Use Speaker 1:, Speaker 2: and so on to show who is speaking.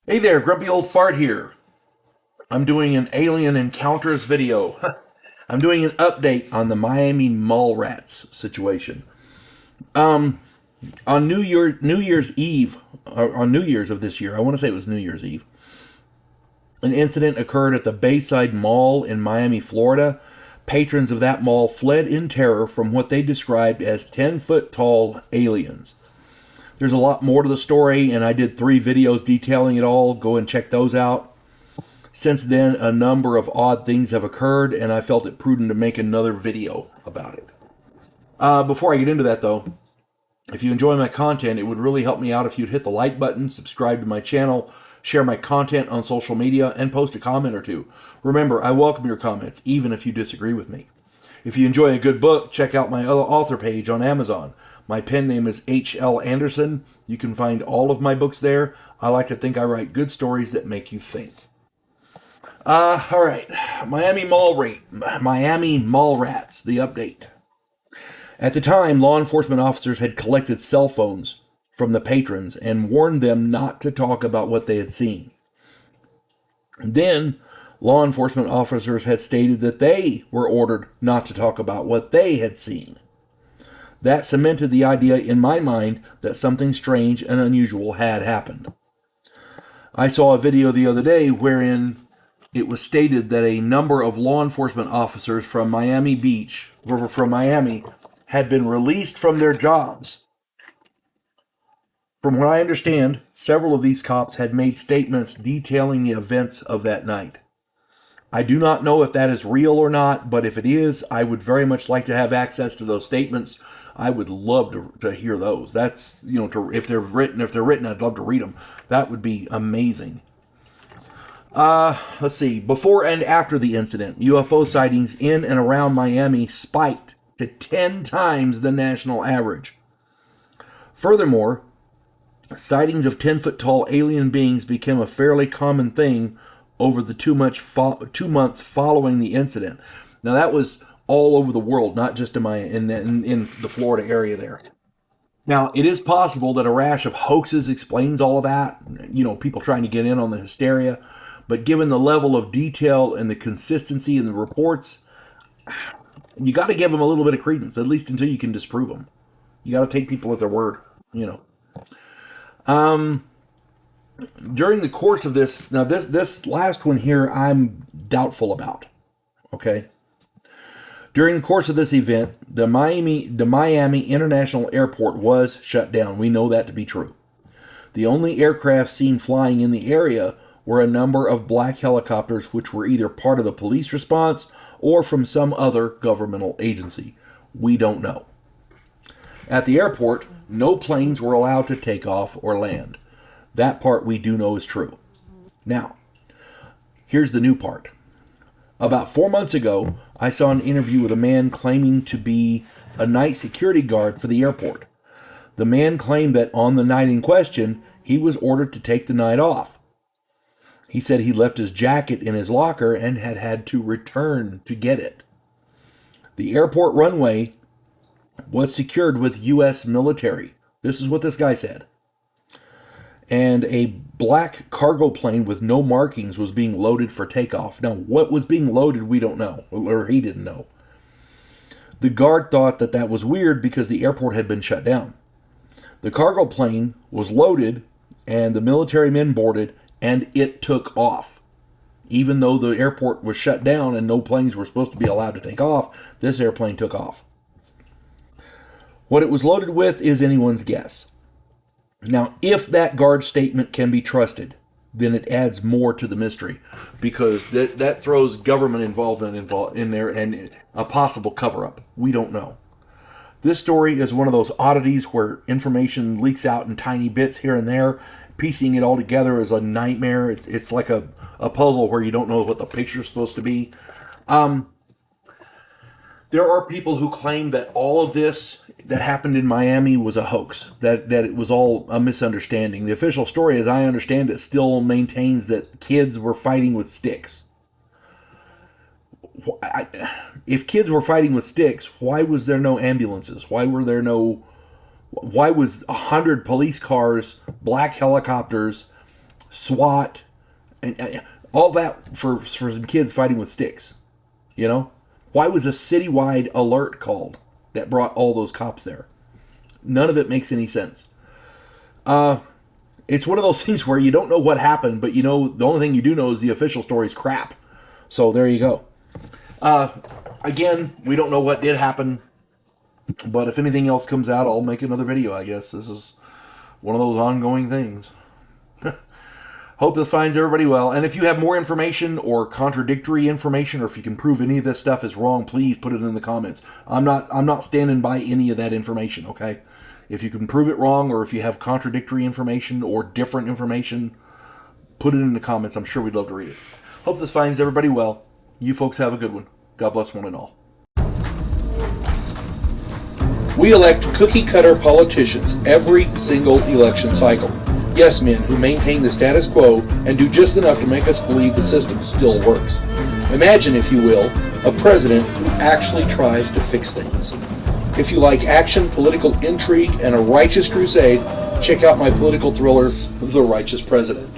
Speaker 1: Hey there, Grumpy Old Fart here. I'm doing an alien encounters video. I'm doing an update on the Miami mall rats situation. On New Year's Eve, or on New Year's of this year, I want to say it was New Year's Eve, an incident occurred at the Bayside Mall in Miami, Florida. Patrons of that mall fled in terror from what they described as 10-foot tall aliens. There's a lot more to the story, and I did 3 videos detailing it all. Go and check those out. Since then, a number of odd things have occurred, and I felt it prudent to make another video about it. Before I get into that, though, if you enjoy my content, it would really help me out if you'd hit the like button, subscribe to my channel, share my content on social media, and post a comment or two. Remember, I welcome your comments, even if you disagree with me. If you enjoy a good book, check out my author page on Amazon. My pen name is H.L. Anderson. You can find all of my books there. I like to think I write good stories that make you think. All right, Miami Mall Rats, the update. At the time, law enforcement officers had collected cell phones from the patrons and warned them not to talk about what they had seen. Then, law enforcement officers had stated that they were ordered not to talk about what they had seen. That cemented the idea in my mind that something strange and unusual had happened. I saw a video the other day wherein it was stated that a number of law enforcement officers from Miami Beach, or from Miami, had been released from their jobs. From what I understand, several of these cops had made statements detailing the events of that night. I do not know if that is real or not, but if it is, I would very much like to have access to those statements. I would love to hear those. That's, if they're written, I'd love to read them. That would be amazing. Let's see. Before and after the incident, UFO sightings in and around Miami spiked to 10 times the national average. Furthermore, sightings of 10-foot tall alien beings became a fairly common thing over the 2 months following the incident. Now, that was all over the world, not just in the Florida area there. Now, it is possible that a rash of hoaxes explains all of that, people trying to get in on the hysteria. But given the level of detail and the consistency in the reports, you got to give them a little bit of credence, at least until you can disprove them. You got to take people at their word, During the course of this, now this last one here, I'm doubtful about. Okay. During the course of this event, the Miami International Airport was shut down. We know that to be true. The only aircraft seen flying in the area were a number of black helicopters which were either part of the police response or from some other governmental agency. We don't know. At the airport, no planes were allowed to take off or land. That part we do know is true. Now, here's the new part. About 4 months ago, I saw an interview with a man claiming to be a night security guard for the airport. The man claimed that on the night in question, he was ordered to take the night off. He said he left his jacket in his locker and had to return to get it. The airport runway was secured with U.S. military. This is what this guy said. And a black cargo plane with no markings was being loaded for takeoff. Now, what was being loaded, we don't know, or he didn't know. The guard thought that was weird because the airport had been shut down. The cargo plane was loaded, and the military men boarded, and it took off. Even though the airport was shut down and no planes were supposed to be allowed to take off, this airplane took off. What it was loaded with is anyone's guess. Now, if that guard statement can be trusted, then it adds more to the mystery, because that throws government involvement in there and a possible cover-up. We don't know. This story is one of those oddities where information leaks out in tiny bits here and there. Piecing it all together is a nightmare. It's like a puzzle where you don't know what the picture's supposed to be. There are people who claim that all of this that happened in Miami was a hoax, that it was all a misunderstanding. The official story, as I understand it, still maintains that kids were fighting with sticks. If kids were fighting with sticks, why was there no ambulances? Why was 100 police cars, black helicopters, SWAT, and all that for some kids fighting with sticks. You know? Why was a citywide alert called that brought all those cops there? None of it makes any sense. It's one of those things where you don't know what happened, but you know, the only thing you do know is the official story is crap. So there you go. Again, we don't know what did happen, but if anything else comes out, I'll make another video, I guess. This is one of those ongoing things. Hope this finds everybody well. And if you have more information or contradictory information, or if you can prove any of this stuff is wrong, please put it in the comments. I'm not standing by any of that information, okay? If you can prove it wrong, or if you have contradictory information or different information, put it in the comments. I'm sure we'd love to read it. Hope this finds everybody well. You folks have a good one. God bless one and all. We elect cookie-cutter politicians every single election cycle. Yes men who maintain the status quo and do just enough to make us believe the system still works. Imagine, if you will, a president who actually tries to fix things. If you like action, political intrigue, and a righteous crusade, check out my political thriller, The Righteous President.